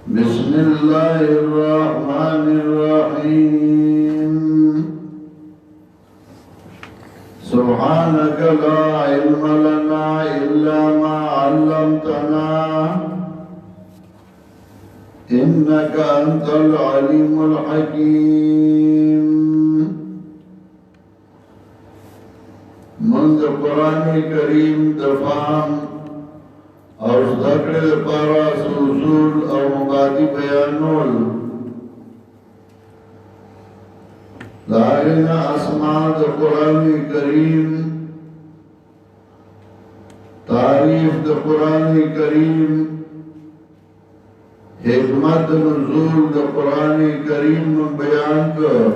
بسم الله الرحمن الرحيم سبحانك لا علم لنا إلا ما علمتنا إنك أنت العليم الحكيم منذ القرآن الكريم دفعام اور ذکر پارا اصول اور مبادی بیانول دارنا اسماء دا قرآن کریم تعریف دا قرآن کریم حکمت نزول دا قرآن کریم بیان کر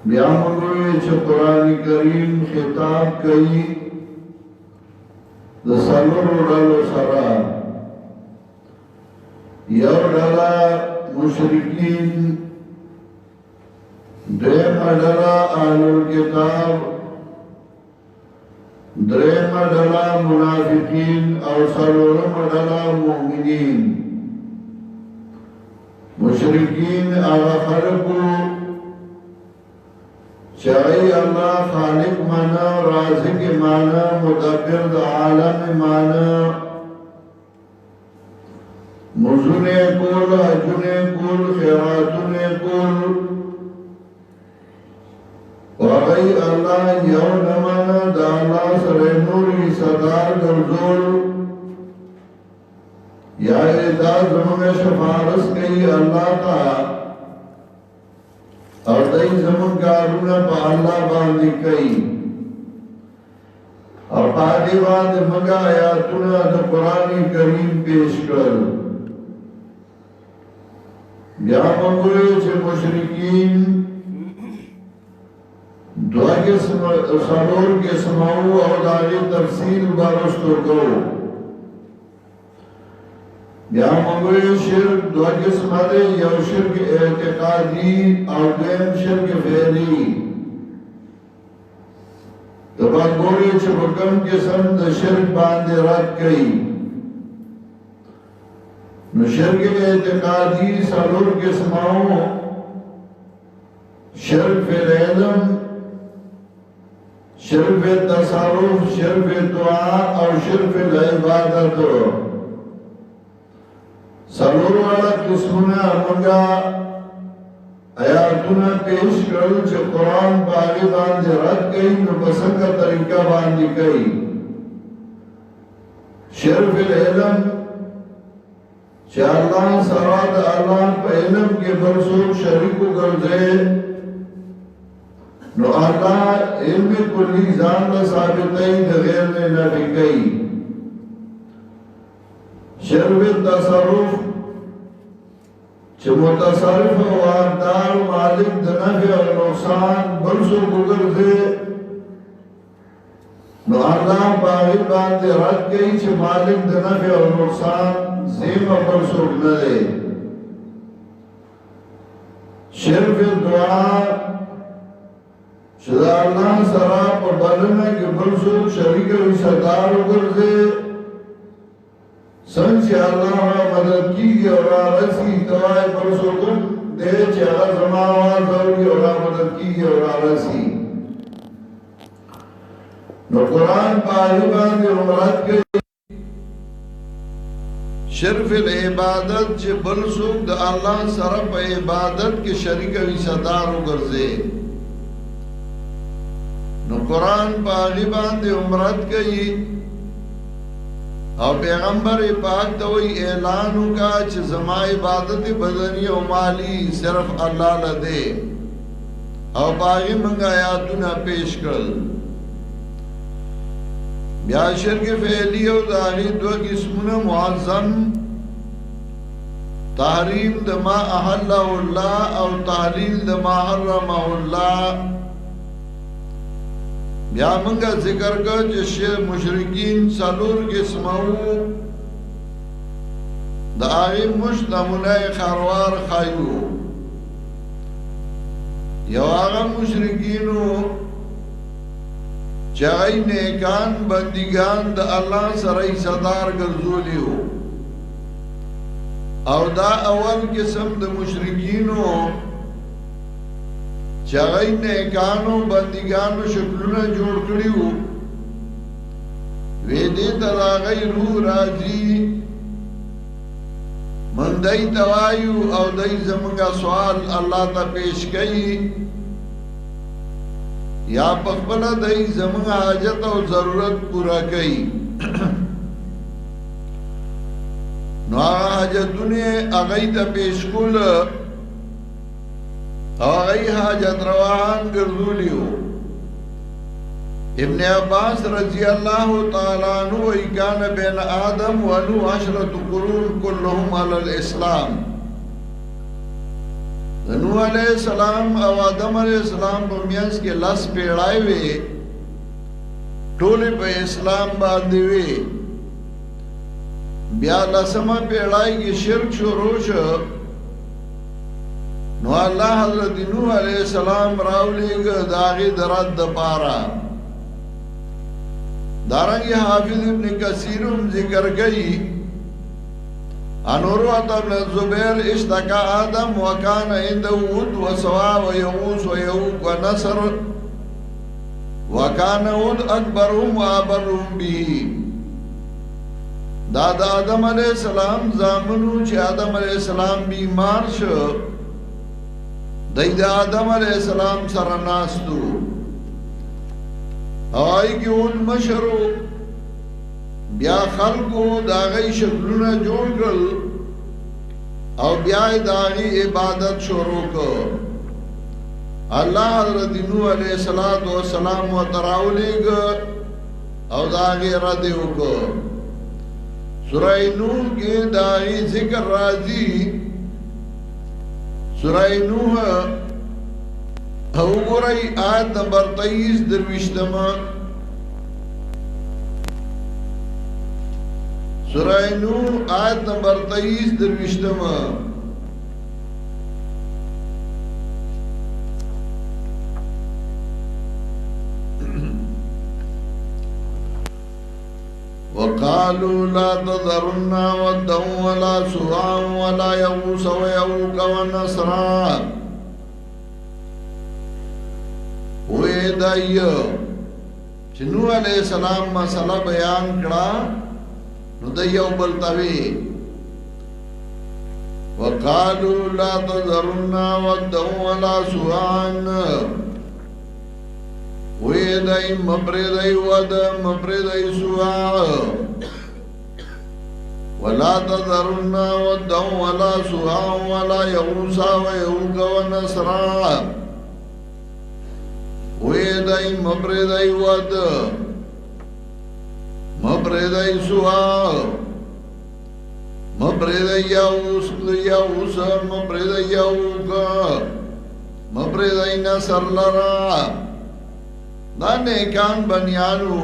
بیان ہوئے چھے قرآن کریم خطاب کئی د سلورو ډلو سره یو ډله مشرکین دویمه ډله اهل الکتاب دریمه ډله منافقین او څلورمه ډله مؤمنین مشرکین هغه خلکو چاہی اللہ خالق مانا رازق مانا مدبر دا عالم مانا مزن کول حجن کول خیراتن کول وغی اللہ یو نمانا دا اللہ سر نوری صدار گرزول یا اداد زمان شفارس کئی اللہ تا اور دائی زمان کارونا پا اللہ باندی کئی اور پاہدی باندی مگا آیاتونا دا قرآن کریم پیش کر بیا منگوئے چھے مشرکین دعا کے سنور کے سماؤ اور داغی تفصیل بارستو کرو یا منگوی شرک دو قسم دے یو شرک اعتقادی اور دویم شرک فعلی تو بات گوری چھپکم قسم دا شرک باندے رد کئی نو شرک اعتقادی سالور قسماؤں شرک فی العلم شرک فی تصارف شرک فی دعا اور شرک فی العبادت سلور والا قسمنا منگا آیاتنا پیش کرو چه قرآن باغی باندی رد کئی نو پسنگا طریقہ باندی کئی شرف العلم چه اللہ سراد اللہ پا علم کے برسوک شریکو گرزے نو اللہ علم کلی زان دا ثابتائی دا غیر نے نبی کئی شرف تصرف چه متصرف و اقدار مالک دنفع و نقصان بلسو گزرزے نو اللہ باغی باندے رد گئی چه مالک دنفع و نقصان زیم و بلسو گزرزے شرف دعا شدا اللہ سراب و بلنے کے بلسو شریک و صدار گزرزے سنچ اللہ مدد کی گئی اور آرسی دوائی پرسو کن دے چاہا زماوات ہوگی اور مدد کی گئی اور آرسی نو قرآن پاہیبان دے عمرات کے شرف العبادت چھ بلسوک دا اللہ سرپ عبادت کے شریک وی صدارو گرزے نو قرآن پاہیبان دے عمرات کے او پیغمبر پاک دوئی اعلانو کا چھ زما عبادت بدنی و مالی صرف اللہ لدے او باغی منگا آیاتونا پیش کرل بیا شرک فعلی و داغی دو قسمنا معظم تحریم دما احلہ اللہ او تحلیل دما حرمہ اللہ بیا منگا ذکر کر جس مشرکین سالور قسمو دا آغی مشت نمونہ خاروار خائیو یو آغا مشرکینو چاہی نیکان بندگان دا اللہ سرائی صدار گرزولی ہو او دا اول قسم د مشرکینو چاگئی نیکانو بندگانو شکلونه جوړ کړیو ویدی تلاغی روح راجی من دای توایو او دای زمنگا سوال اللہ تا پیش کئی یا پخبلا دای زمنگا حاجت او ضرورت پورا کئی نو آغا حاجتونے اغای تا پیش کول اغای حاجت رواحان گردولیو ابن عباس رضی اللہ تعالیٰ عنہ وَإِكَانَ بین آدم وَنُو عَشْرَةُ قُرُونَ كُلُّهُمْ عَلَى الْإِسْلَامِ نوح علیہ السلام او آدم علیہ السلام پا میانس کے لس پیڑائی وے ٹولی پا اسلام باندے وے بیا لسما پیڑائی کی شرک شروع نو اللہ حضرت نوح علیہ السلام راولی گا داغی درد پارا دارنگی حافظ ابن کثیرم ذکر گئی انوروت ابن الزبیر اشتکا آدم وکان اندو ود و سوا و یغوس و یعوق و نصر وکان ود اکبرهم و آبرهم بی دا آدم علیہ السلام زامنو چی آدم علیہ السلام بیمار شو دا آدم علیہ السلام سرناستو آئی کی اون مشرو بیا خلقو داغی شکلونا جوڑ کر او بیا داغی عبادت شروع کر اللہ حضرت نوح علیہ السلام و تراؤلے گا او داغی ردیو کر سورہ نوح کے داغی ذکر راضی سورہ نوح او گوری آیت نمبر 23 دروشتما سورہ نوح آیت نمبر 23 دروشتما وقالوا لا تذرن ودا ولا سواعا ولا يغوث ويعوق ونسرا وی دایو چې نوح علیہ السلام مسئلہ بیان کړه نو دایو بلتاوی وقالوا لا تذرن ودا ولا سواعا وی دای مبردای ود مبردای سواع ولا تذرن ودا ولا سواعا ولا يغوث ويعوق ونسرا ویدائی مبردائی ود مبردائی سوا مبردائی یاوس مبردائی یاوگا مبردائی نصر لرا دا نیکان بنیانو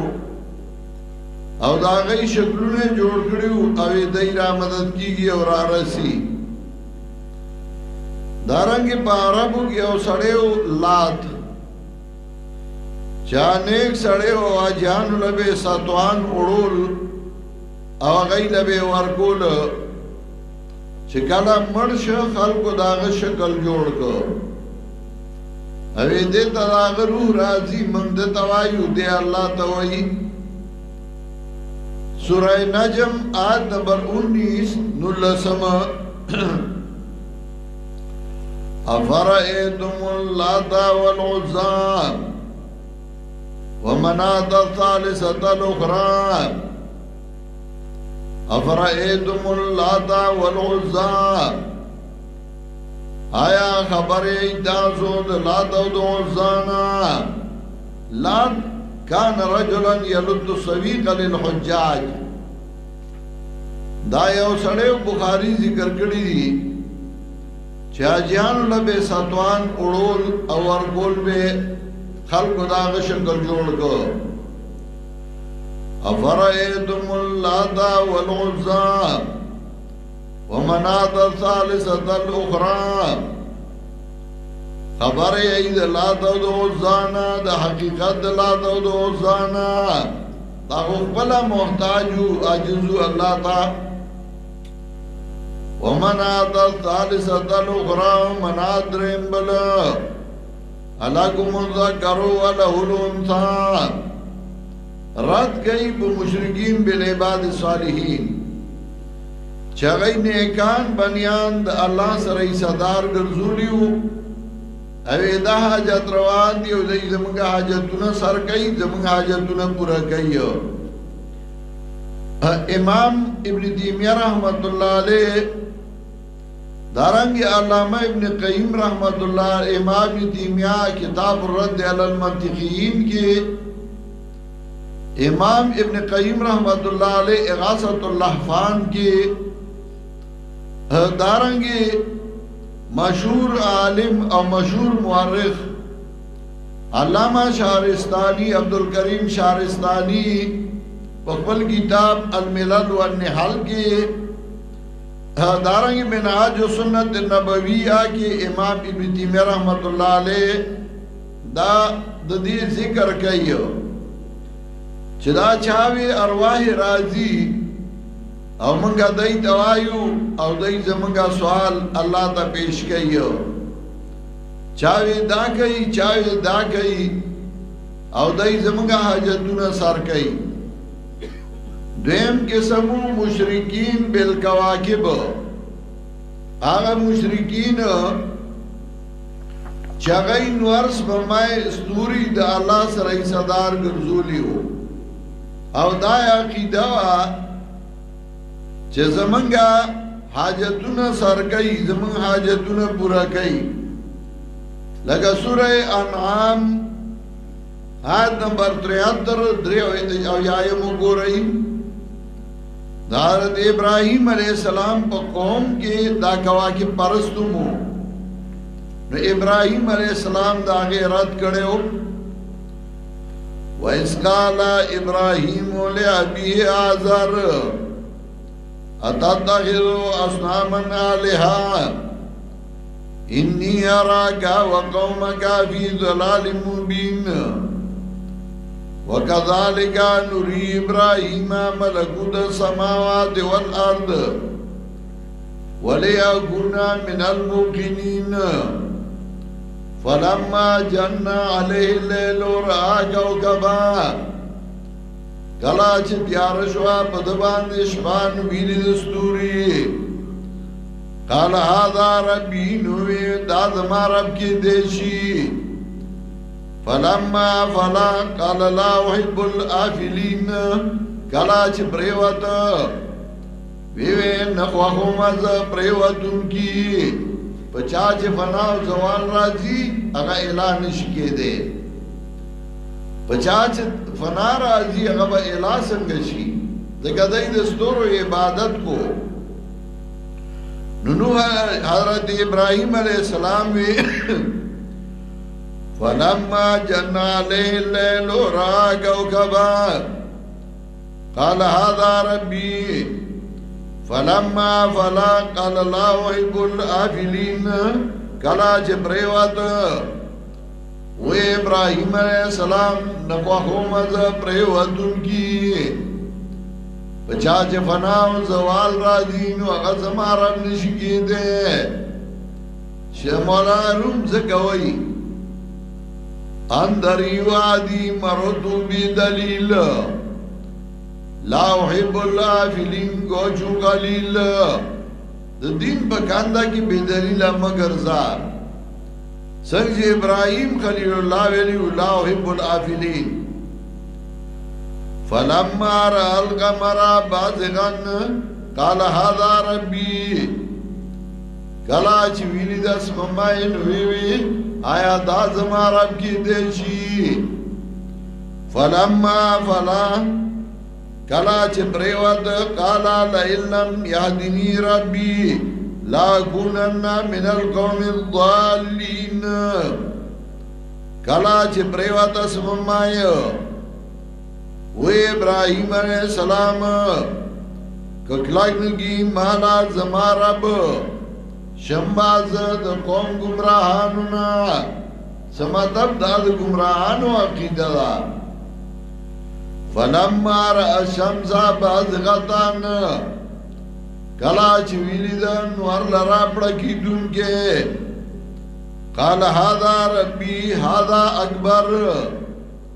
او دا غی شکلونے جوڑ کریو او دای را مدد کی گی اور آرسی دارنگی پا عربو کی او سڑیو لات چانیک سڑے و آجانو لبے ساتوان اڑول او غی لبے ورکول چکالا مرش خلق داغ شکل جوڑ کو اوی دیتا داغ روح رازی من دیتا وایو دے اللہ توائی سورہ نجم آیت نمبر 19 نلسم افرائیتم اللات والعزام ومنات الثالثة الأخرى افرائیتم اللات والعزى آیا خبر ایتاسو لات و عزانا لات کان رجلا یلد سویق للحجاج دا یو سڑیو بخاری ذکر کری دی چاجیانو لبے ساتوان اڑول او ورگول بے خلق داغ شکل جوڑ کو افرائیتم اللات والعزى ومنات الثالثة الأخرى خبر اید لات و دو عزانا دا حقیقت لات و دو عزانا تا خبلا محتاجو عجزو اللہ تا ومنات الثالثة الأخرى منات دریم بل الکم الذکر وله الانثى رد گئی بمشرکین بالعباد الصالحین چاگئی نیکان بنیان دا اللہ سرائی صدار گرزولیو اوی دا حاجت روان دیو دی زمانگا حاجتونا سر کئی زمانگا حاجتونا پورا کئی امام ابن تیمیہ رحمت اللہ علیہ دارنگی علامہ ابن قیم رحمت اللہ امام ابن تیمیہ کتاب الرد علی المنطقیین کے امام ابن قیم رحمت اللہ علیہ اغاثت اللحفان کے دارنگی مشہور عالم اور مشہور مورخ علامہ شہرستانی عبدالکریم شہرستانی پخبل کتاب الملل والنحل کے دارنگی منہاج و سنت نبویہ کے امام ابن تیمیہ رحمت اللہ علیہ دی ذکر کئیو چدا چاوی ارواح راضی او منگا دای دوایو او دای زمنگا سوال اللہ تا پیش کئیو چاوی دا کئی او دای زمنگا حاجتونا سر کئی دویم قسمو مشرکین بالکواکب آغا مشرکین چاگئی نورس فرمائے استوری دا اللہ سرائی صدار گرزولیو او دا عقیدہ چه زمنگا حاجتونا سر کئی زمن حاجتونا پورا کئی لگا سورہ انعام آیت نمبر 73 او یایمو گو رہی حضرت ابراہیم علیہ السلام پا قوم کے دا کواکب پرستو مو نو ابراہیم علیہ السلام دا آگے رد کرے ہو وَإِذْ قَالَ إِبْرَاهِيمُ لِأَبِيهِ آزَرَ أَتَتَّخِذُ أَصْنَامًا آلِهَةً إِنِّي أَرَاكَ وَقَوْمَكَ فِي ضَلَالٍ مُبِينٍ وَكَذَلِكَ نُرِي إِبْرَاهِيمَ مَلَكُوتَ السَّمَاوَاتِ وَالْأَرْضِ وَلِيَكُونَ مِنَ الْمُوقِنِينَ فَلَمَّا جَنَّ عَلَيْهِ اللَّيْلُ رَأَىٰ كَوْكَبًا کلا چه تیار شوا پدبان شپان ویلی دستوری قال هذا ربی نوی داد ما رب کی دیشی فلما فلا قال لا احب الافلین کلا چه پریوت ویوی نخواخو مز پریوتن کی پچا چه فنا و زوال رازی اگا الہ نشکے دے پچا چه فنا رازی اگا با الہ سنگشی دکا دای دستور و عبادت کو ننو حضرت ابراہیم علیہ السلام وی فلما جن علیہ اللیل را کوکبا قال هذا ربی فلما فلا قال لا احب الافلین کلا چه پریوات و ابراہیم علیہ السلام نخواخو مزا پریواتن کی پچا چه فناو زوال را دین و غزم عرب نشکی دے شمالا روم زکوئی اندری وادی مرتو بی دلیل لا احب الافلین گوچو قلیل دین پکاندہ کی بی دلیل مگر زار سنگ ابراہیم خلیل اللہ ویلیو لا احب الافلین فلما رأى القمر بازغا قال هذا ربي کلا چی ویلی دس ممائن ویوی آیا دا زما رب کی دیشی فلما فلا کلا چی پریوت قالا لئلم یهدنی ربی لا کونن من القوم الضالین کلا چی پریوت اس ممائن وہ ابراہیم علیہ السلام ککلائنگی مالا زما رب شمباز دا قوم گمراہانونا سمتب دا گمراہانو عقیدہ دا فلما رأى الشمس بازغتان کلا چویلی دا نور لرا پڑکی دن کے قال هذا ربی هذا اکبر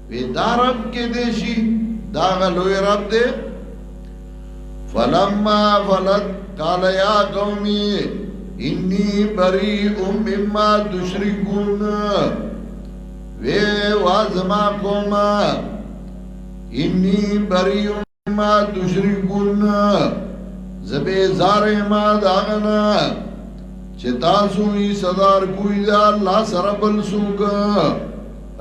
وی دا رب کے دیشی دا غلوی رب دے فلما فلت قال یا قومی انی بریء مما تشرکون وی وازما قوما انی بریء مما تشرکون زبے زار ما داغنا چتاسو ای صدار کوئی دا اللہ سربل سوک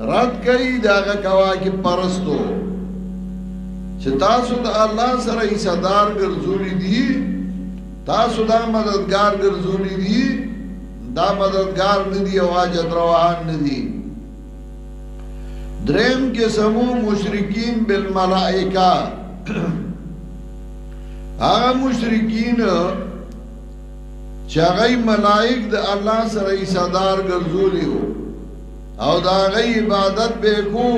رد کئی داغا کواکی پرستو چتاسو دا اللہ سر ای صدار گرزولی دی تاسو دا مددگار گرزولی دی دا مددگار ندی واجد روحان ندی درم کے سمو مشرکین بالملائکہ آغا مشرکین چاگئی ملائک دا اللہ سر ایسادار گرزولی ہو او دا غی عبادت بے کو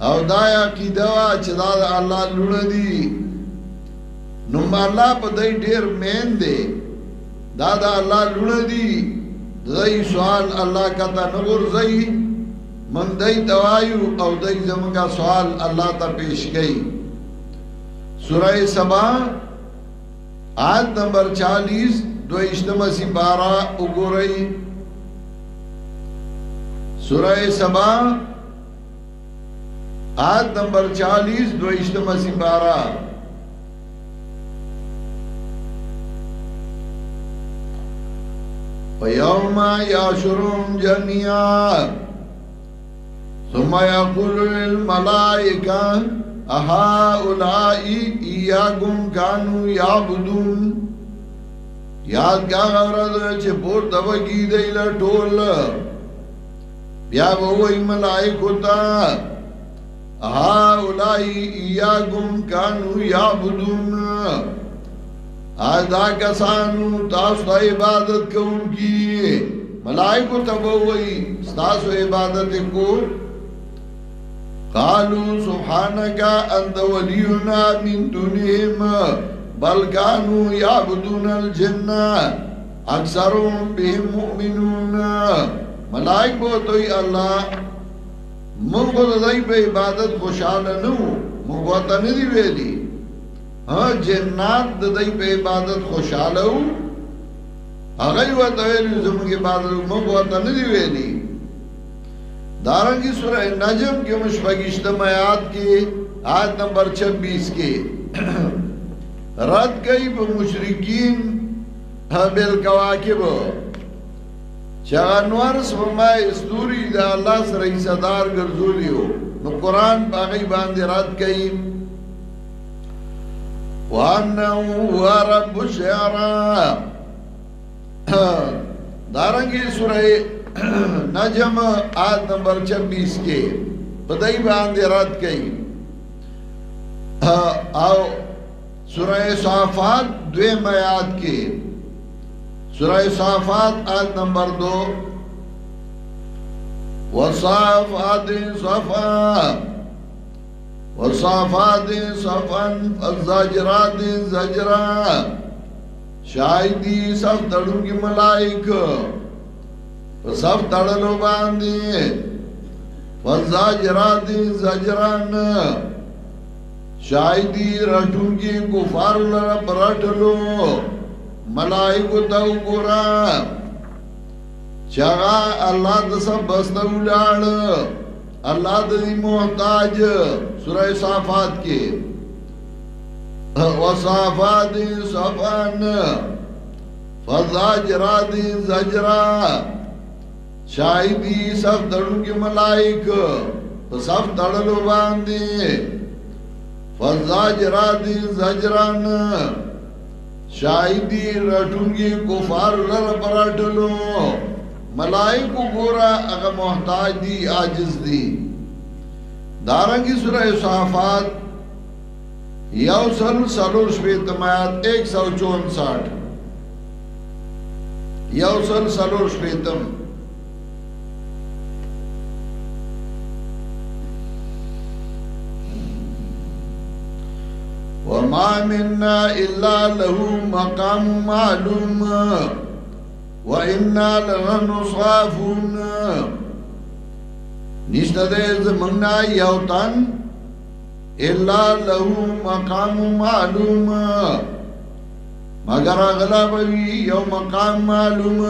او دا عقیدوا چدا دا اللہ لونا دی نم اللہ پا دای دیر مین دے دا اللہ لونا دی دای سوال اللہ کتا نگر زی من دای دوائیو او دای زمانگا سوال اللہ تا پیش گئی سورہ سبا آیت نمبر 40 دو اشتمہ سپارہ اگو رئی سورہ سبا آیت نمبر 40 دو اشتمہ سپارہ وَيَوْمَ يَحْشُرُهُمْ جَمِيعًا ثُمَّ يَقُولُ لِلْمَلَائِكَةِ اَهَؤُلَاءِ إِيَّاكُمْ كَانُوا يَعْبُدُونَ یاد کا غورد چه پور دبگی دیل ٹول بیا بوئی ملائکو تا اَهَؤُلَاءِ إِيَّاكُمْ كَانُوا يَعْبُدُونَ آدھا کسانو تاسو عبادت کو ان کی ملائکو تبوئی ستاسو عبادت کو قالوا سبحانك انت ولينا من دونهم بل كانوا يعبدون الجن اکثرهم بهم مؤمنون ملائکو توی اللہ منگو دائی پہ عبادت خوشحال نو منگو تا ندی ویلی ہاں جنات دائی پہ عبادت خوشحال ہو اگئی و تویلی زمان کی عبادت منگو تا ندی ویلی دارنگی سورہ نجم کے مشفقشتم آیات کی آیت نمبر 26 کے رد گئی با مشرکین بالکواکب چاگانوار سمائے استوری دا اللہ سر ایسادار گرزولی ہو نو قرآن باقی باندے رد گئی وَأَنَّهُ هُوَ رَبُّ الشِّعْرَى دارنگی سورہ نجم آیت نمبر 26 کے بدائی باندے رد گئی آو سورہ صافات دویم آیات کے سورہ صافات آیت نمبر 2 وصافات صفا وصافات صفا الزاجرات زجرا شاہدی صف تڑوں کی ملائک صف تڑلو باندے والزاجرات زجران شاہدی رٹوں کی کفار لرب رٹلو ملائکو تاو گورا چاگا اللہ دسا بستو لاڑ اللہ دی محتاج سورہ صافات کے وصافات صفان فزاجرات زجرا شاہدی صف تڑوں کی ملائک صف تڑلو باندے فزاجرات زجران شاہدی رٹوں کی کفار لر پراٹلو ملائکو گورا اگا محتاج دی آجز دی دارنگی سورہ صحافات یوسل سلور شپیتم آیات 164 یوسل سلور شپیتم وما منا الا له مقام معلوم وانا لنحن الصافون نشته دې زمنا یو تن الا له مقام معلوم مگر غلا بوي یو مقام معلوم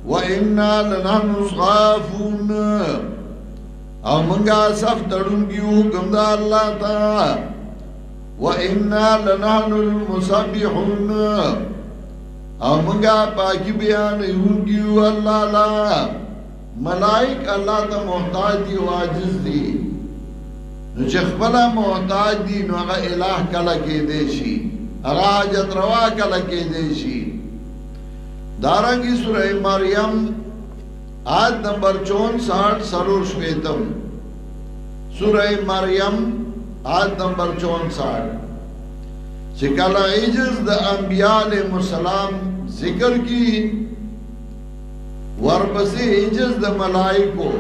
وانا لنحن الصافون او منګه صف تړون کیو کوم دا الله تا وانا لنحن المسبحون او منګه پاکي بیان یو الله لا ملائک الله ته محتاج دي او عاجز دي نو چې خپل محتاج دي نو هغه الہ کله کې دی شي هغه حاجت روا کله کې دی شي دارنګي سورہ مریم آیت نمبر 64 سرور شویتم سورہ مریم آیت نمبر 64 چې کله عجز د انبیاء علیهم السلام ذکر کی ورپسې عجز د ملائکو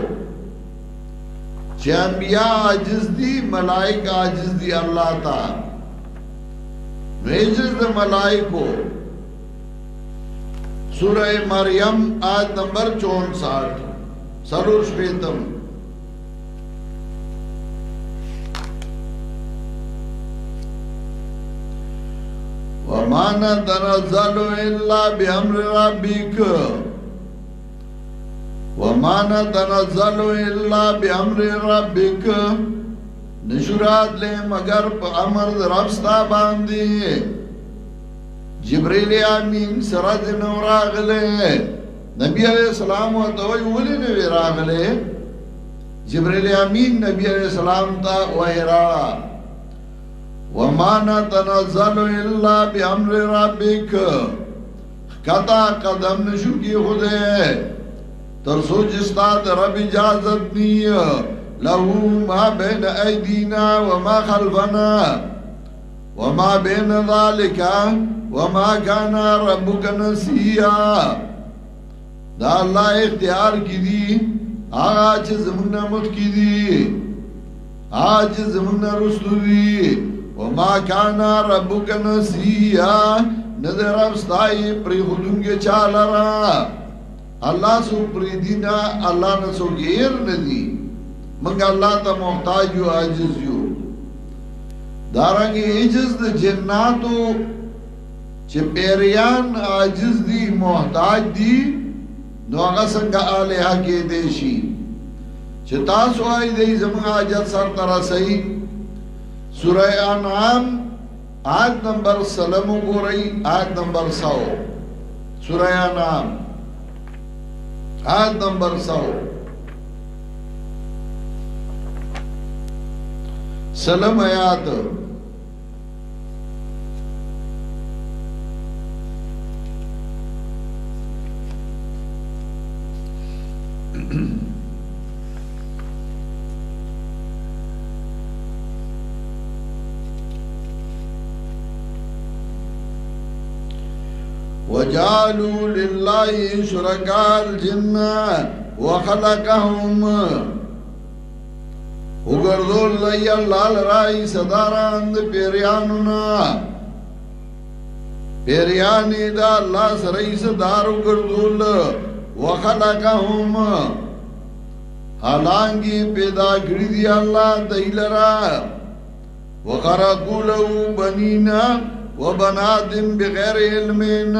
چې انبیاء عاجز دي ملائک عاجز دي الله تعالی عجز د ملائکو سورہ مریم آیت نمبر 64 سرور شویتم وما نتنزل الا بامر ربك وما نتنزل الا بامر ربك نشورات لے مگر پا امر رب ستا باندی جبریل امین سرد نو راغلے نبی علیہ السلام و توی ولی نوی راغلے جبریل امین نبی علیہ السلام تا وحرا وما نتنزل الا بامر ربک کتا قدم نشو کی خودے ترسو جستا رب اجازت نی له ما بین ایدینا وما خلفنا وما بین ذالک وما كان ربك نسيا دا الله اختیار کی دی آج زمون مخ کی دی آج زمون رسول دی وما كان ربك نسيا نظر افستائی پری خودنگے چالرا اللہ سو پری دینا اللہ نسو گیر ندی منگا اللہ تا محتاج یو عاجز یو دارنگی عجز دا جناتو چې پیریان عاجز دي محتاج دي نو هغه څنګه الها کې دي شي چې تاسو آی دې زموږ حاجت سر تر رسي سورہ انعام آیت نمبر 3 وګورئ آیت نمبر 100 سورہ انعام آیت نمبر 100 سلام آیات وجعلوا لله شركاء الجن وخلقهم وګرځول لای الله لرای صداران د پیریانونا پیریانی دا الله سره صدار وګرځول وخلقهم حالانګي پیدا کړی دی الله دایلرا وخرقوا له بنینا وبنات بغیر علمین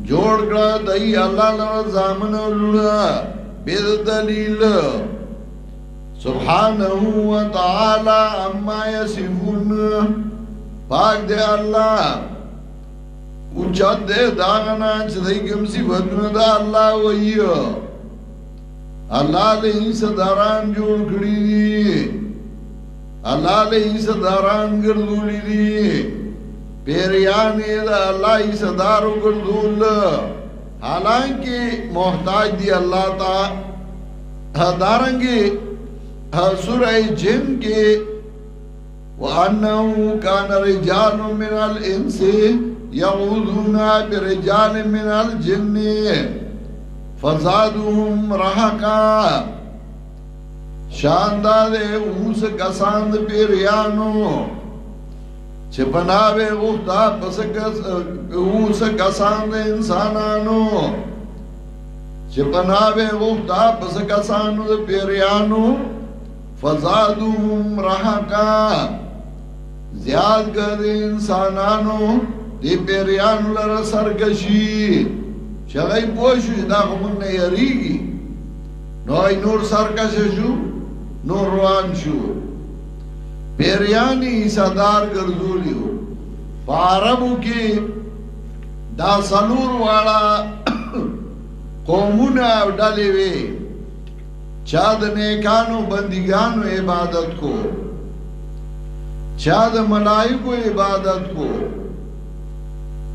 جوړ کړه دای الله لره زامن ولړه بيد دلیل سبحانه وتعالى عما يصفون پاک دے اللہ اوچت دے داغنا چدائی کم صفتنا دا اللہ وئی اللہ لئی صداران جوڑ کری دی اللہ لئی صداران گردولی دی پیریانی دا اللہ صدارو گردول حالانکہ محتاج دی اللہ تا دارنگی سورہ جن کے وَأَنَّهُ كَانَ رِجَالٌ مِّنَ الْإِنسِ يَعُوذُونَ بِرِجَالٍ مِّنَ الْجِنِّ فَزَادُهُمْ رَهَقًا شاندار اوس کساند پیریانو چې پناوې غوښتا اوس کسان د انسانانو چې پناوې غوښتا پس کسانو د پیریانو فزادوهم رهقا زیاد کړ انسانانو دی پیریانو لره سرکشي چې هغه پوښي دا کوم نه یریږي نو ای نور سرکش شو نور روان شو پیریانی صدار ګرځولیو پاربو کې دا سلور والا قومونه او ډلې وي چا د نیکانو بندګانو عبادت کو چا د ملائکو عبادت کو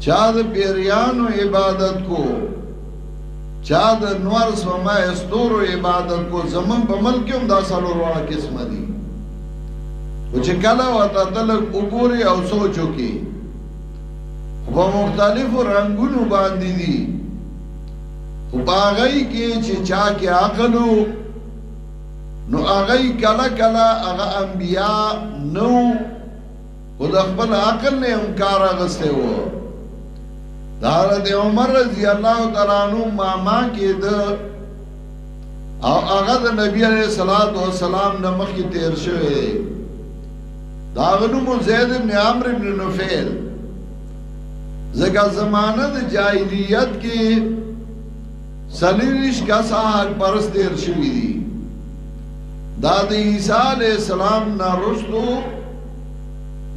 چا د پیریانو عبادت کو چا د نور سما استورو عبادت کو زمون په ملک هم دا سلور والا قسمه دي او چې کله وته تلک وګوري او سوچو کې په مختلفو رنگونو باندې دي او باغی کې چې چا کې عقلو نو هغه کله کله هغه انبیاء نو خود خپل عقل نه انکار غسته وو حضرت عمر رضی الله تعالی عنہ ماما کې د او هغه د نبی علیہ الصلوۃ والسلام نه مخکې تیر شوی دا غنو زید بن عمرو بن نفیل زګه زمانه د جاہلیت کې سلیریش کا حق پرست دیر شوی دی دا د عیسی علیہ السلام نا رستو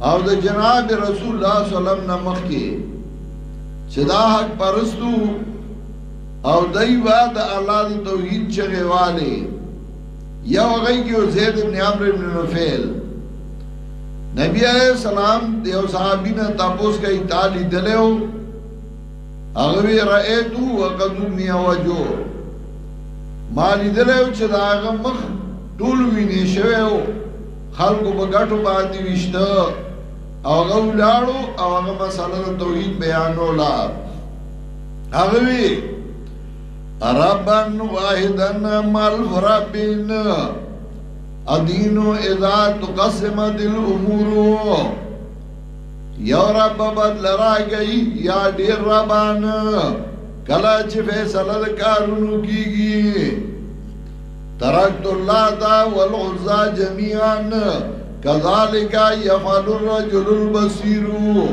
او د جناب رسول الله صلی الله علیه وسلم نا مخکې چې دا حق پرستو او دایوا د الله د توحید چغه والے یو هغه کې زید بن عمرو بن نفیل نبی علیہ السلام دیو صحابی نے تپوس کا ایتالی دلیو اغوی رأیتو وقدومی وجو مالی دلیو چه دا آغا مخ طولوی نیشویو خلقو بگٹو باندی وشتا اغاو لارو او اغا مسئلہ توحید بیانو لا اغوی ربن واحدن مالف ربین ادینو اذا تقسمت الامورو یو رب بدل را گئی یا دیر ربان کلا چی فیصلہ کارونو کی گی ترکت اللہ تا والعزا جمیعان کذالکا یفعل الرجل البصیرو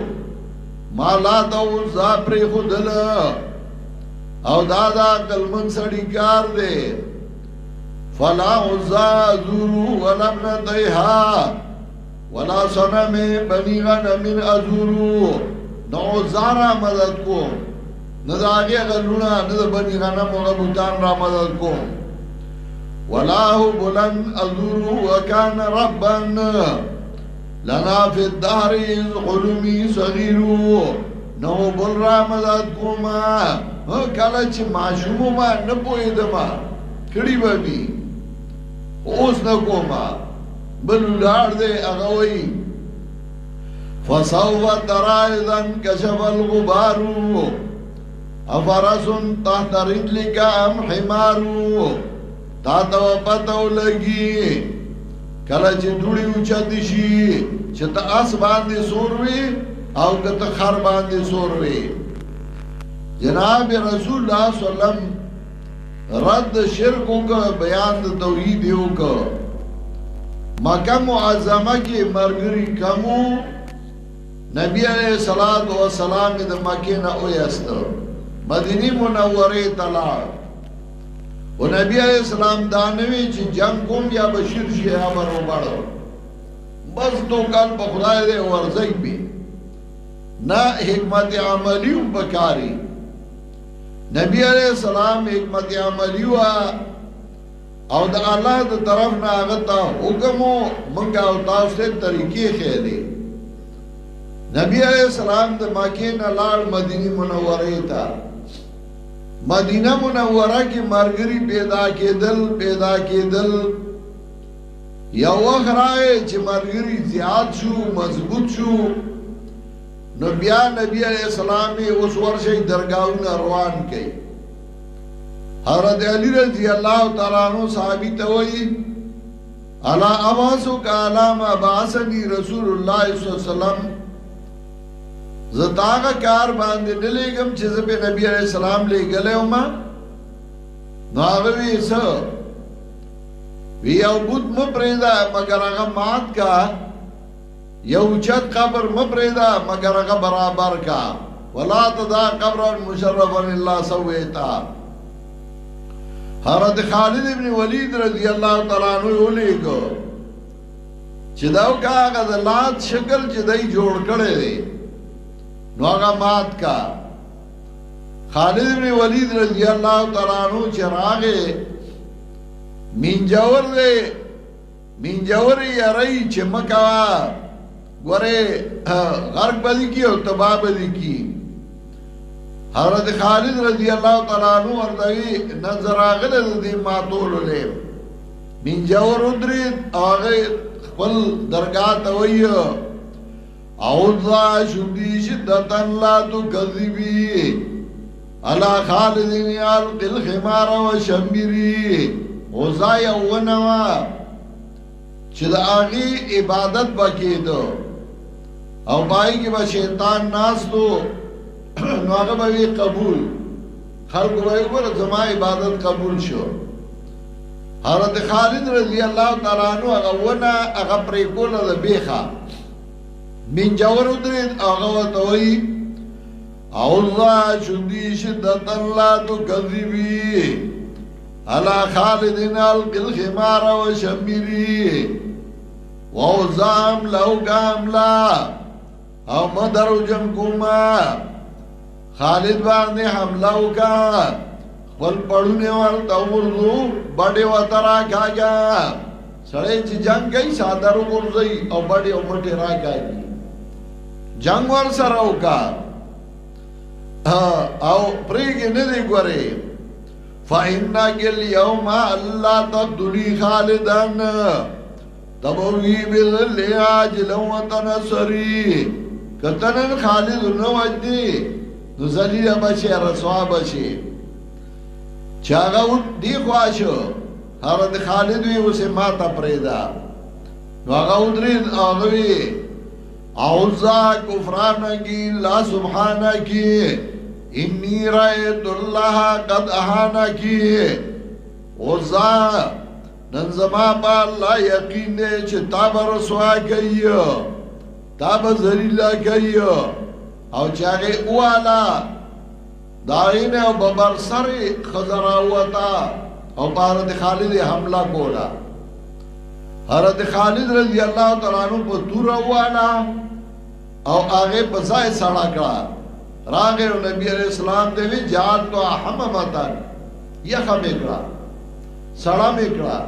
مالا تا عزا پر خودل او دادا قلمن سڑی کار دے فلا عزا ازورو ولم ندیها ولا صنم بنی غنم ازورو نو عزارا مدد کو ندا آگے غلونا ندا بنی غنم و غبوتان را مدد کو ولا هو بلن ازورو وکان ربن لنا فی الدهر از علمی صغیرو نو بل را مدد کو ما کلچ معشومو ما نپوئی دما کڑی بابی اوس نکو ما بلو لار دے اغوئی فسوف ترائدن کشف الغبارو افرسن تحت رجلک ام حمارو تا تو پتو لگی کلا چه دوڑی اوچا دیشی چه تا اس باندی سوروی او کتا خر باندی سوروی جناب رسول اللہ صلی اللہ علیہ وسلم رد شرکوں کا بیان دا توحیدیوں کا مکہ معظمہ کی مرگری کمو نبی علیہ السلام دا مکہ نا اویست مدینی منوری طلاع و نبی علیہ السلام دانوی چی جنگ کم یا بشیر شیعہ برو بڑو بس تو کل پا خدای دے ورزی بی نا حکمت عملیوں بکاری نبی علیہ السلام حکمت عملیو او دا اللہ دا طرف نا آغتا حکمو منگا او تاوستے طریقی خیلی نبی علیہ السلام دا مکین لار مدینی منوری تا مدینہ منورہ کی مرگری پیدا کے دل یا وقت رائے چھ مرگری زیاد شو مضبوط شو نو بیا نبی علیہ السلامی اس ورشی درگاہونا روان کئی حضرت علی رضی اللہ تعالیٰ عنہ صحابی توئی علا عباسو کا علامہ عباسنی رسول اللہ صلی اللہ علیہ وسلم زتاغه کار باندې دلېګم چې زه په نبی عليه السلام لېږلی وم نو هغه وی څه وی یو بت مه پرېږده مګر هغه مات کا یو اوچت قبر مه پرېږده مګر هغه برابر کا ولا تدع قبرا مشرفا الا سویتا حضرت خالد ابن ولید رضی الله تعالی عنہ ولېږه چې دا هغه د لات شکل چې دای جوړ کړی دی نو هغه مات کا خالد ابن ولید رضی الله تعالی عنہ چې راغې منجور دی منجور یې رہی چې مکا ګوره غرق بدی کی او تباہ بدی کی حضرت خالد رضی الله تعالی عنہ ورته نظر اغله دې ماتول له منجور درې هغه خپل درگاہ ته وایو اوذا شدی شدتن لا تکذبی علا خالد یالق الخمار وشمری اوذا یونوا چې د هغه عبادت وکیدو او پای کې به شیطان ناس تو نو هغه به قبول خلق وایي ګوره زما عبادت قبول شو حضرت خالد رضی الله تعالی عنہ هغه ونه هغه پرې کوله د بیخه من جوور درید هغه ته وایي الله شدی شدت الله تکذبی علا خالدنا الخمار وشمری ووزام لو کاملا او مدرو جنکوما خالد باندې حمله وکړه خپل پړونه ورته ورغو باندې وترا کاګه سړی چې جنگ کوي سادهرو ورځي او باندې ومټه راګي جنگ ور سره وکړه او پریګ نه دی ګوري فإنك اليوم الله تبدلي خالدان تبوي بالله عاجلا وتنصري کتنن خالد نو وجدي نو ذلیل بشي رسوا بشي چاغه دی خواشو حضرت خالد وی اوسه ماتا پریدا نو هغه ودري هغه وی اعوذا کفرانکی لا سبحانکی انی رایت اللہ قد احانکی اوزا ننزما با اللہ یقین دے چه تاب رسوا کئی تاب زلیلہ کئی او چاگے اوالا دائین او ببر سر خزراوتا او حضرت خالد حملہ کولا حضرت خالد رضی اللہ تعالیٰ عنہ پا تور اوالا او آگے پسائے سڑا کرا راغه نبی علیہ السلام دې وی جان تو حممتن یخ میکړه سړا میکړه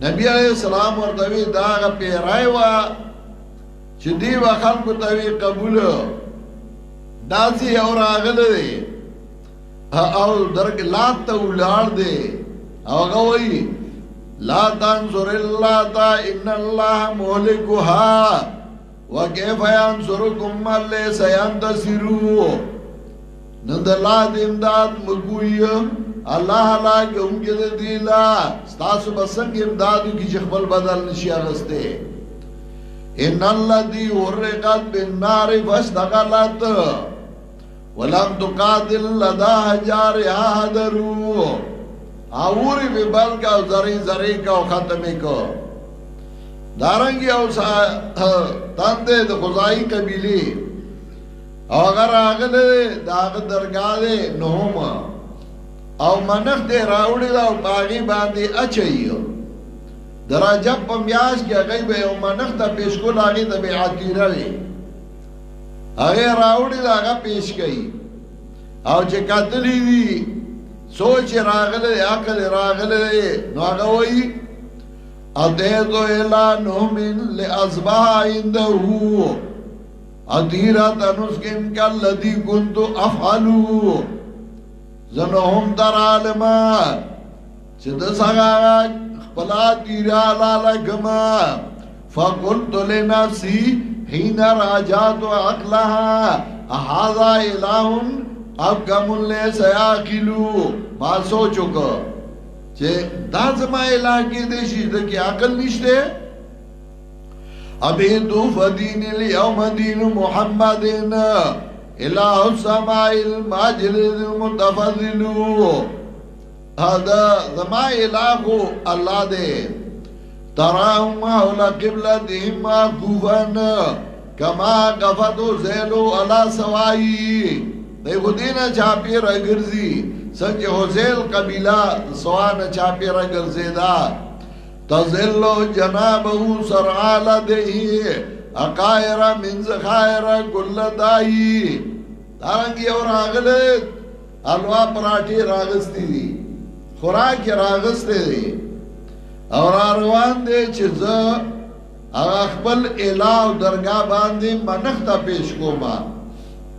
نبی علیہ السلام ورته وی دا پیرای وا چې دی وا خلق ته وی قبول داسي اور راغله او درګ لات ته ولار دی او غوي لا تنظر الا تا ان الله مهلكها وَكَيْفَ يَنْصُرُكُمْ مَنْ لَيْسَ يَنْتَصِرُ ندلاد امداد مگوئی اللہ حلاک امگد دیلا ستاسو بسنگ امدادو کی چخبل بدل نشی اغستے ان اللذی ورقت بالنار فاشتغلت ولم تقاتل لدا حجار حادرو آوری بی بلکا زری زری کا ختمی کو دارنگی او تانده دا خزائی قبیلی او اگر آگل دا آگل درگاہ دے نوم او منخ دے راوڑی دا او باغی باندی اچھئیو در جب پمیاش کیا گئی بے او منخ دا پیشکول آگی دا بے عطیرہ لی آگے راوڑی دا آگا پیش گئی او چه قتلی دی سوچ راگل دے عقل راگل دے نو آگا وئی اتیتو الہ نومن لأصبح عنده ادیرت نسکن کاللذی کنتو افعلو زنهم در عالمان چه دساگا خپلا تیرالا لکما فقلت لنفسی حین راجات عقلها احاذا الہن ابکم اللہ سیاقلو ما سوچو که چه دا زما علاقه دیشی دا کی عقل نشتے ابیتو فدین اليوم دین محمدین الہ السماء الماجد المتفضلو هذا زما الہو اللہ دے تراہم حول قبلتهم معکوفن کما قفتو زیلو علا سوائی دے خودین چاپی را گرزی سنچ حسیل قبیلہ سوان چاپی را گرزی دا تزلو جنابہو سرعال دئی اقائر من زخائر کل دائی دارنگی اور آگلت حلوہ پراٹھی راغستی دی خوراک راغستی دی اور آروان دے چیز اخبل الہ درگاہ باندے منختا پیش کو ما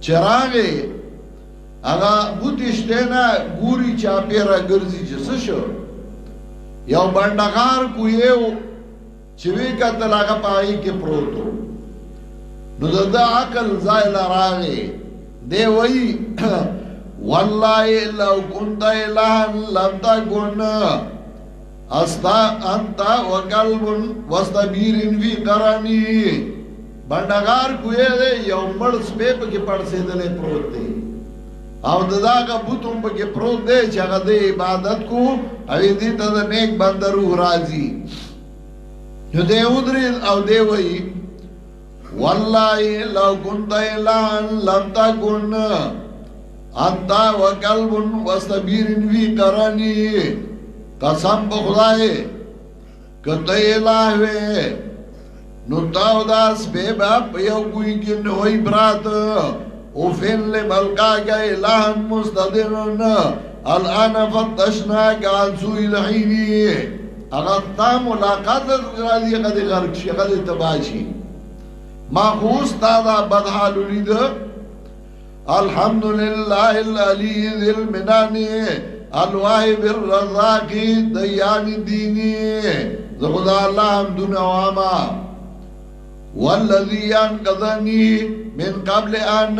چراغے اگا بوتشتینا گوری چاپی را گرزی جسشو یو بندقار کوئیو چوی کا تلاغا پائی کے پروتو نو دا عقل زائل راغے دے وئی واللہ لو کنت الہن لم تکن استا انتا وقلب وستبیر فی قرانی بندقار کوئے دے یو مڑ سپیپ کے پڑ سے دلے پروت دے او ددا کا بوتم پکې پروت دی چې هغه د عبادت کو او دې ته د نیک بنده روح راځي نو دی ودرېد او دی وایي والله لو كنت الها لم تكن انت وقلب واستبير في قرني قسم بخدای کته الہ وې نو تاو داس به باپ یو کوی کې نوې برات او فین لے ملکا گئے الہن مستدرن الان فتشنا گان سوئی لحینی اگر تا ملاقات راضی قد غرق شی قد تباشی ما خوص تا دا بدحالو لید الحمدللہ العلی ذی المنانی الواحب الرزاقی دیانی دینی زخدا اللہ حمدو نواما والذی انقذنی من قبل ان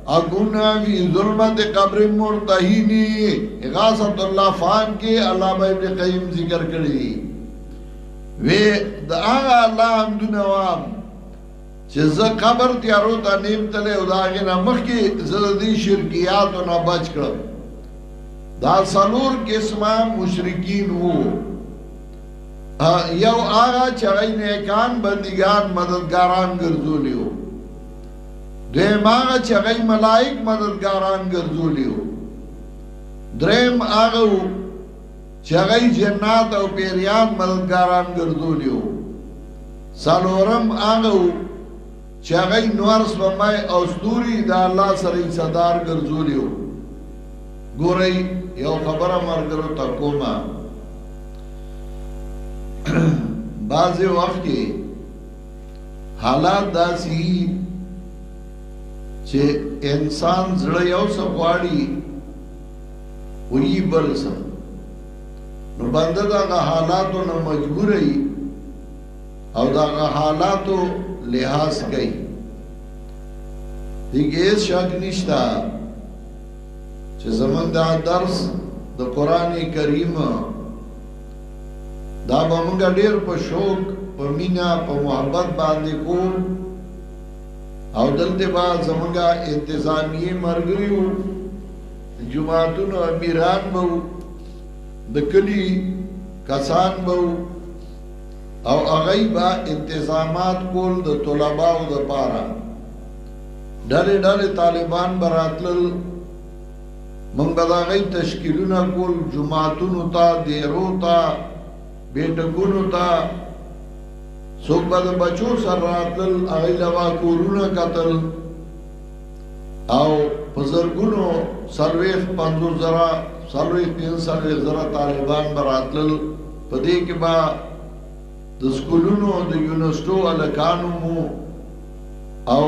اكون في ظلمت قبر مرتهینی اغاثت اللہ فان کے علامہ ابن قیم ذکر کری وی دا آغا اللہ حمدو نوام چیزا قبر تیارو تا نیم تلے او دا آگے نمخ کی زدی شرکیاتو نا بچ کر دا سلور قسمہ مشرکین ہو یو آغا چغی نیکان بندگان مددگاران گرزولیو دویم آغا چغی ملائک مددگاران گرزولیو دریم آغا چغی جنات او پیریان مددگاران گرزولیو سالورم آغا چغی نور سپمائی او ستوری دا اللہ سرئی صدار گرزولیو گوری یو خبر مرگرو تکوما بعض وقت کی حالات داسی چه انسان زړه یو څه غواړي وی بل څه نو بنده دا حالاتو نه مجبور ای او دا حالاتو لحاظ کوي دیگه شک نشتا چې زمون دا درس د قران کریم دا به موږ ډېر په شوق په مینا په محبت باندې کوو او دلته با زمونږه انتظامیه مرګریو جماعتونو امیران بو د کلی کسان بو او هغه با انتظامات کول د طلباو د پاره ډېر ډېر طالبان براتل موږ به دا غي تشکیلونه کول جماعتونو ته دیرو ته بیٹکونو تا سوک با دا بچو سر راتل اغی لوا کورونه قتل او پزرگونو سلویخ پندو زرا سلویخ پین سلویخ زرا طالبان براتل پدے کے با دا سکولونو دا یونسٹو علکانو مو او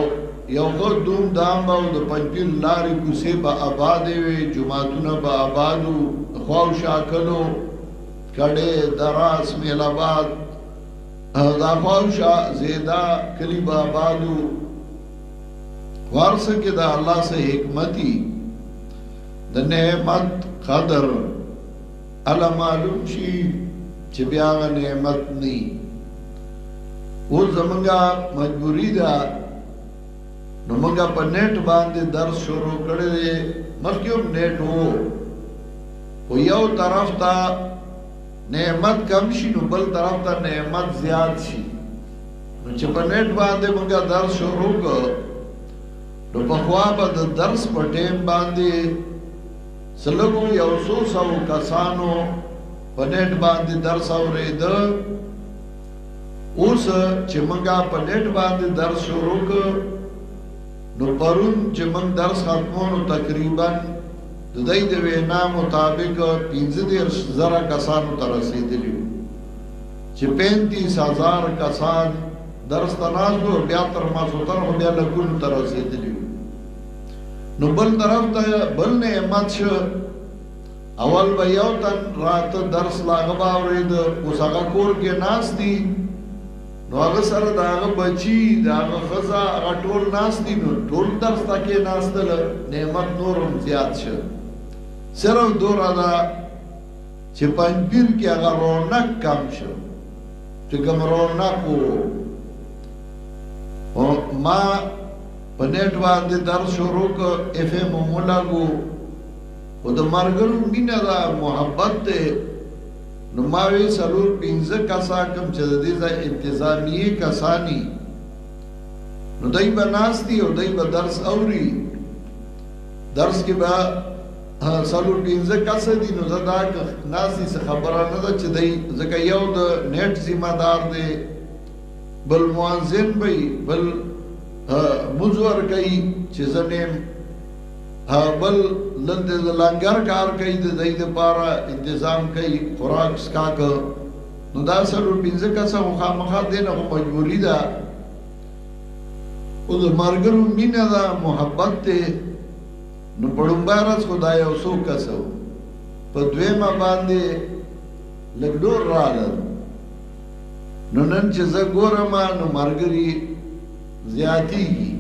یو خود دوم دام باو دا پنجپیر لاری کسی با آبادے وی جماعتونا با آبادو خواو شاکلو کڑے دراس میل آباد دا خواوشا زیدہ کلیب آبادو وارس کے دا اللہ سے حکمتی دا نعمت قدر علا معلوم شی چی بیاغا نعمت نی اوس زمونږه مجبوري ده نو مونږه په نیټ باندې درس شروع کړی دی مخکې هم نیټ وو خو یو طرف ته نعمت کم شي نو بل طرف ته نعمت زیات شي نو چې په نیټ باندې مونږه درس شروع کړ نو پخوا به د درس په ټیم باندې سلګو یو څو سو کسانو په نیټ باندې درس اورېده اوس چې مونږه په نیټ باندې درس شروع کړ نو پرون چې مونږ درس ختمونو تقریبا د دې د وینا مطابق 15,000 کسانو ته رسیدلی چې 35,000 کسان درس ته ناستو بیا تر ماسوتن خو بیا لګونو ته رسیدلی نو بل طرف ته بل نعمت شو اول به یو تن رات درس لاغبا اورید اوس هغه کور کې ناس دي نو هغه سره دا هغه بچی دا هغه خزا هغه ټول ناس دي نو ټول درس ته کې ناستل نعمت نورم زیات شو صرف دورا دا چې پنځپیر کې هغه رونق کم شو چې کوم رونق او ما په نیټ باندې درس شروع کړ اف ام مولاګو او د مرګرو مینا دا محبت ته نو ما وی سلور 15 کسا کم چې د دې ځای انتظامی کسانی نو دای په ناستی او دای په درس اوري درس کې به سلور 15 کسا دي نو دا ناستی څه خبره نه ده چې دای ځکه یو د نیټ ذمہ دار دی بل موازن وي بل مزور کوي چې زنیم بل لند لنګر کار کوي د دې لپاره تنظیم کوي خوراک سکاک نو دا سره پنځه کسه مخامخ دي نه مجبوری ده او د مرګرو مینا ده محبت ته نو پړمبارس خدای او سو کسو په دویمه باندې لګډور راغل نو نن چې زه ګورم نو مرګري زیاتیږي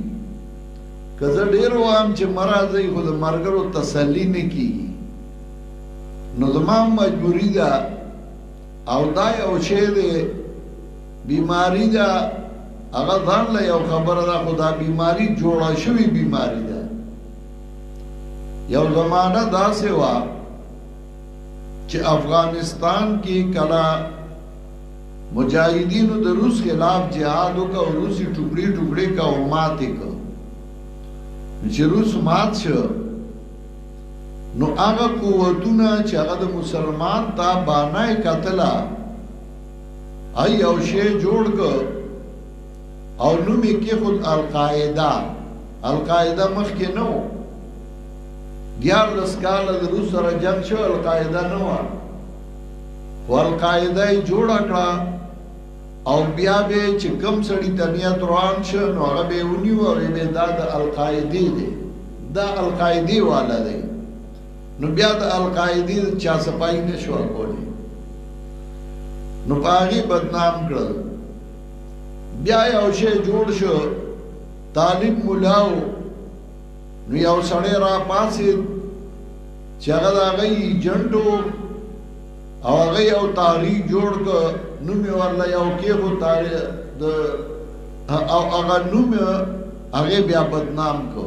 کزه ډیر وام چې مرزي خو د مرګرو تسلی نه کیږي نو زمام مجبوری ده او دا یو شی دی بیماری ده هغه ځان له یو خبره ده خو دا بیماری جوړه شوی بیماری ده یو زمانہ داسې وه چې افغانستان کې کله مجاهدینو د روس خلاف جهاد وکړ او روسي ټوکړي ټوکړي کا او ماتې کړ چې روس مات شو نو هغه قوتونه چې هغه د مسلمان ته باندې قتلا ای او شی جوړ کړ او نو می کې خود القاعده مخکې نو دیار لسکال د روس سره جنگ شو القاعده نو والقاعده جوړ کړه او بیا به چې کم سړی تنیت روان شو نو هغه به ونیو او به دا د القاعده دی دا القاعده والا دی نو بیا د القاعده چا صفای نشو کولی نو پاغي بدنام کړل بیا یو شی جوړ شو طالب مولاو نو یو سړی را پاسې چې هغه د هغه ایجنټو او هغه یو تاریخ جوړ کړ نو مې ورله یو کې خو تاریخ او هغه نوم هغه بیا بدنام کو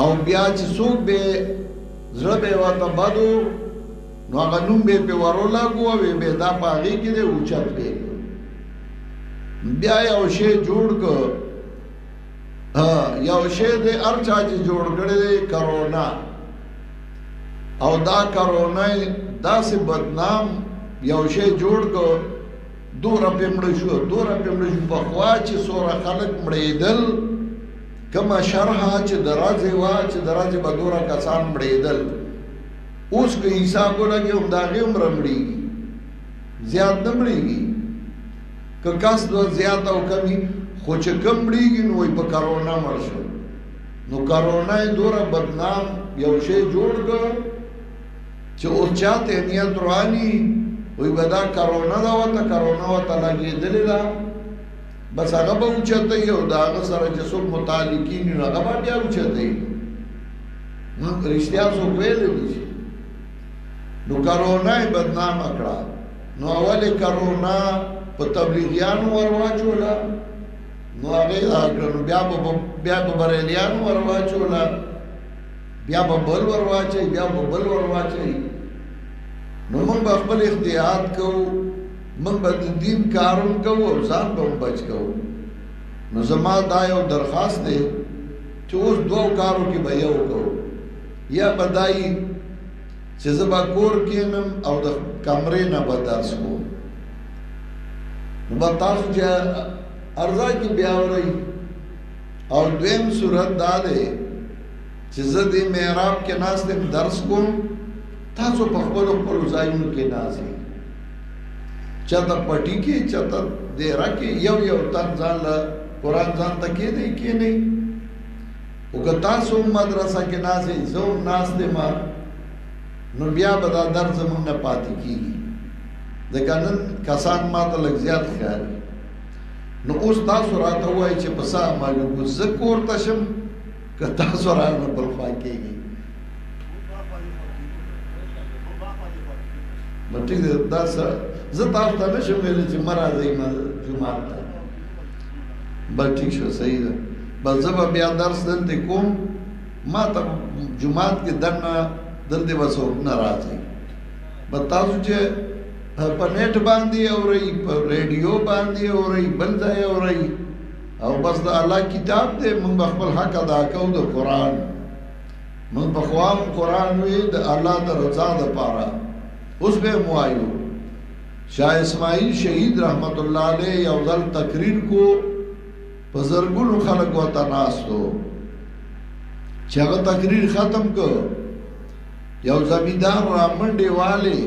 او بیا چې څوک به زړه به ورته بدو نو هغه نوم به په ورولا کو او به دا پاږي کې دی اوچت به بیا یو شی جوړ کړ یو شی دې ارچا چې جوړ کړی دی کرونا او دا کرونا دا سه بدنام یو شی جوړ کو دورا پمړ شو په خوا چې سوره خلق مړېدل کما شرحه چې درازه وا چې درازه به دورا کسان مړېدل اوس که حساب ولګي هم دا غیم رمړي زیات نه مړېږي که کس دو زیات او کمی خو چې کم مړېږي نو په کرونا مړ شو نو کرونا دورا بدنام یو شی جوړ کړ چې او چاته نیت رواني وی بدا کرونا دا وته لګېدلې ده بس هغه به اوچته یو دا هغه سره چې څوک متعلقین نه هغه به بیا اوچته نو رښتیا څوک ویلی دي نو کرونا بدنام کړه نو اول کرونا په تبلیغیانو ورواچوله نو هغې دا کړه بیا به بریلیانو ورواچوله بیا به بل ورواچوي بیا به بل ورواچوي نو موږ به خپل احتیاط کوو موږ به د دین کارونه کوو او ځان به هم بچ کوو نو زما دا یو درخواست دی چې اوس دوو کارو کې به یو کوو یا به دایي چې زه به کور کښېنم او د کمرې نه به درس کوم نو به تاسو چې ارزا کې بیا اورئ او دویم صورت دا دی چې زه دې محراب کې ناست یم درس کوم تاسو په خپلو ځایونو کې ناست یئ چاته پټي کې چاته دیره کې یو تن ځان له قرآن ځان ته کېدی کېنئ او که تاسو هم مدرسه کې ناست یئ زه هم ناست یم نو بیا به دا درس زموږ نه پاتې کېږي ځکه نن کسان ما ته لږ زیات ښکاري نو اوس تاسو راته ووایئ چې په څه عمل وکړو زه کور ته شم که تاسو رانه بل خوا کېږي نو ټیک دی دا څه زه تاسو ته نشم ویلی چې مه راځئ جومات ته بس ټیک شو صحیح ده بس زه به بیا درس دلته کوم ما ته جومات کې دننه دلته به څوک نه راځئ بس تاسو چې په نیټ باندې اورئ په ریډیو باندې اورئ بل ځای اورئ او بس د الله کتاب دی موږ به خپل حق ادا کوو د قرآن موږ پخوا هم قرآن وی د الله د رضا دپاره اوس به هم وایو شاه اسماعیل شهید رحمت الله علیه یو ځل تقریر کو په زرګونو خلک ورته ناست و چې هغه تقریر ختم کړ یو زمیندار را منډې والې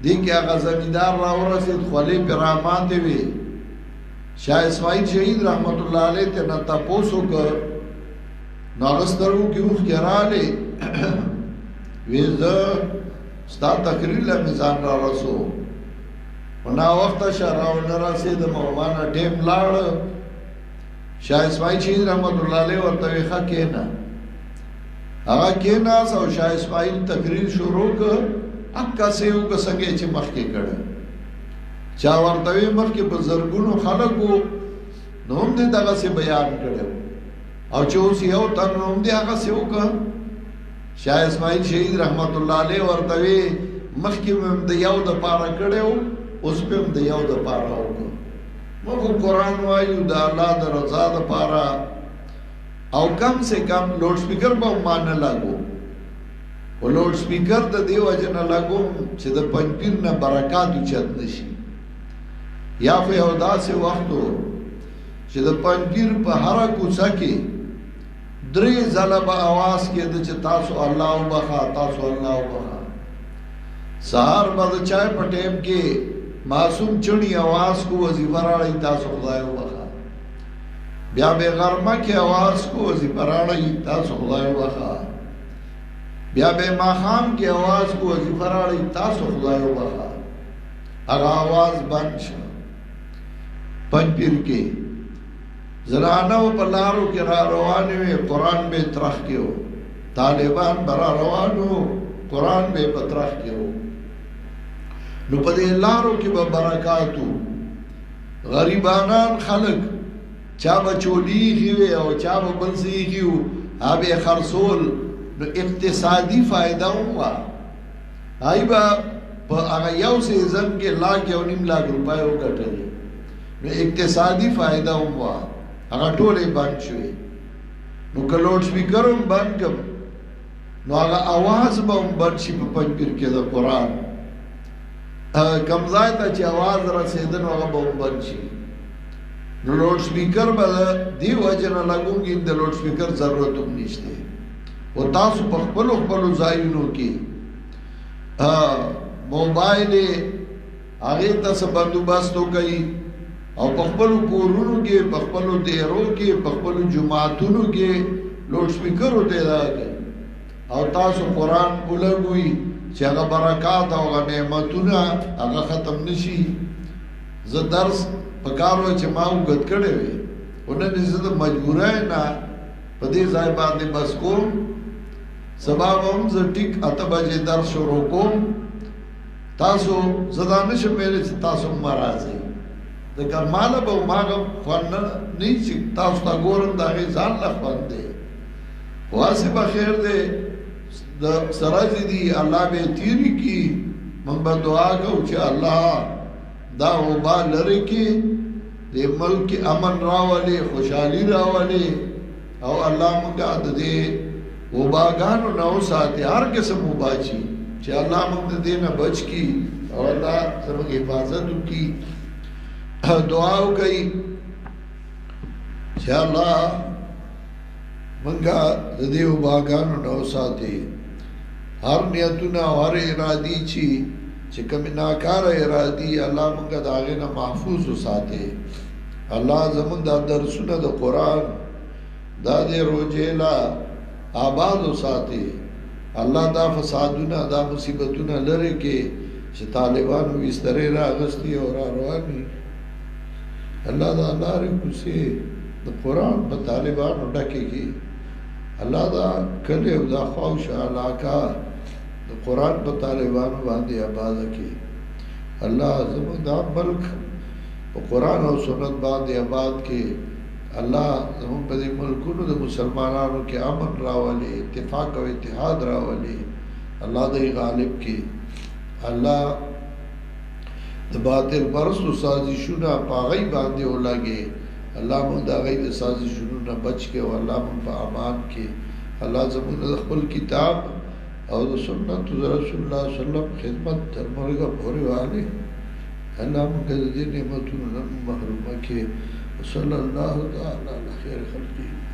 دی کې هغه زمیندار را ورسېد خولې پرې راماتې وې شاه اسماعیل شهید رحمت الله علیه ته نه تپوس وکړ نو هغه سترګو کې اوښکې رالې وې زه ستا تقریر له مې ځان را رسو خو ناوخته شه راونه رسېدم او ما نه ټیم لاړ شاه اسماعیل شهید رحمت الله علیه ورته ویې ښه کښېنه هغه کېناست او شاه اسماعیل تقریر شروع کړ هغسې وکړه څنګه یې چې مخکې کړی چا ورته وی مخکې په زرګونو خلکو نو هم دې دغسې بیان کړی او چې اوس یو تن نو هم دې هغسې وکړه شاه اسماعیل شهید رحمت الله علیه ورته وی مخکې مې هم د یو دپاره کړی و اوس پې هم د یو دپاره وکړه موږ قرآن وایو د الله د رضا دپاره او کم سے کم لوډ سپیکر به هم ما نه لګو و لوډ سپیکر د دې وجه نه لګوم چې د پنځپیر نه برکات اوچت نشي یا خو یو داسې وخت و چې د پنځپیر په هره کوڅه کې 3 ځله به اواز کېده چې تاسو الله وبخښه تاسو الله وبخښه سهار به د چای په ټیم کې معصوم چڼي اواز کو وظیفه راړئ تاسو خدای وبخښه بیا به غرمه کې اواز کو وظیفه راړئ تاسو خدای وبخښه بیا به ماښام کې اواز کو وظیفه راړئ تاسو خدای وبخښه هغه اواز بند شو پنځپیر کې زنانه په لارو کې را روانې وې قرآن به ترخ کې و طالبان به را روان و قرآن به په ترخ کې و نو په دې لارو کې به برکات و غریبانان خلک چا به چولی ایښي وې او چا به بل څه ایښي و هغه به یې خرڅول نو اقتصادي فایده هم وه هغوی به په هغه یو سیزن کې 1.5 لاک روپۍ وګټلې نو اقتصادي فایده هم وه هغه ټولې بند شوې نو که لوډ سپیکر هم بند کړم نو هغه اواز به هم بند شي په پنځپیر کې د قرآن کم ځای ته چې اواز رسېده نو هغه به هم بند شي نو لوډ سپیکر به دې وجې نه لګونګي د لوډ سپیکر ضرورت هم نشته او تاسو په خپلو ځایونو کې موبایل هغې ته څه بندوبست وکړئ او په خپلو کورونو کې په خپلو دیرو کې په خپلو جماعتونو کې لوډ سپیکرو ته ادا کړئ او تاسو قرآن ولګوئ چې هغه برکات او هغه نعمتونه هغه ختم نشي زه درس په کار و چې ما اوږد کړی وی خو نن زه د مجبورۍ نه په دې ځای باندې بس کوم سبا به هم زه ټیک 8 بجې درس شروع کوم تاسو زدا نشم ویلی چې تاسو مرازی د کماله به ماغه خوان نه چې تاسو تا ګورم دا غي ځان لا خوان دی واسه بخیر دی د سراج دی الله به تیری کی من به دعا کوو چې الله دا وبا لری کی د ملک امن راولي خوشحالي راولي او الله موږ د دې وباګانو نو ساتي هر قسم وباچی چې الله موږ دې نه بچ کی او الله زموږ حفاظت وکي دعا وکي چې الله موږ د دې وباګانو نو ساتي هر نیتونه او هر ارادي چې کوم ناکار ارادي الله موږ د هغه نه محفوظ وساتي الله زموږ د درسونه د قران دا دې روجېلا آباد وساتي الله دا فسادونه دا مصیبتونه لره کې چې طالبانو وستره راغستي او را رواني الله دا لارې کوسي د قران په طالبانو ډکه کې الله دا کله او دا خوښ علاقه د قران په طالبانو باندې آباد کې الله زموږ دا ملک په قران او سنت باندې آباد کې الله زموږ په دې ملکونو د مسلمانانو کې امن راولي اتفاق او اتحاد راولي الله دې غالب کې الله د باطل پرستو سازشونه پاغي باندې ولاږي الله موږ دا غي د سازشونو نه بچ کې او الله موږ په امان کې الله زموږ د خپل کتاب او د سنت رسول الله صلی الله علیه وسلم خدمت تر مرګ پورې والي الله موږ دې نعمتونو نه محروم کې صلی الله تعالی علی خیر خلقه